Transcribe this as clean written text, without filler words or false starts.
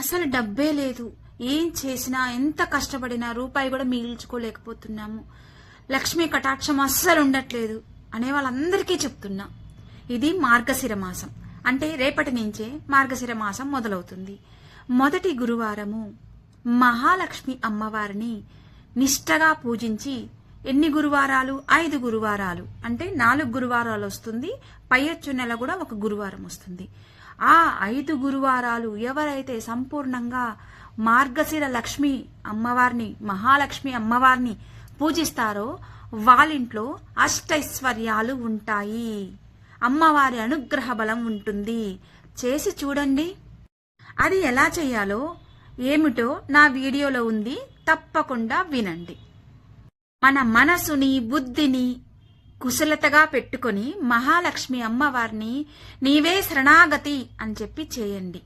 అసలు డబ్బే లేదు, ఏం చేసినా ఎంత కష్టపడినా రూపాయి కూడా మిగిల్చుకోలేకపోతున్నాము, లక్ష్మీ కటాక్షం అస్సలు ఉండట్లేదు అనే వాళ్ళందరికీ చెప్తున్నా. ఇది మార్గశిర మాసం, అంటే రేపటి నుంచే మార్గశిర మాసం మొదలవుతుంది. మొదటి గురువారము మహాలక్ష్మి అమ్మవారిని నిష్టగా పూజించి, ఎన్ని గురువారాలు? 5 గురువారాలు, అంటే 4 గురువారాలు వస్తుంది, పైయొచ్చు నెల కూడా ఒక గురువారం వస్తుంది. ఆ 5 గురువారాలు ఎవరైతే సంపూర్ణంగా మార్గశిర లక్ష్మి అమ్మవారిని, మహాలక్ష్మి అమ్మవారిని పూజిస్తారో వాళ్ళింట్లో అష్టైశ్వర్యాలు ఉంటాయి, అమ్మవారి అనుగ్రహ బలం ఉంటుంది. చేసి చూడండి. అది ఎలా చేయాలో ఏమిటో నా వీడియోలో ఉంది, తప్పకుండా వినండి. మన మనసుని, బుద్ధిని కుశలతగా పెట్టుకొని మహాలక్ష్మి అమ్మవారిని నీవే శరణాగతి అని చెప్పి చేయండి.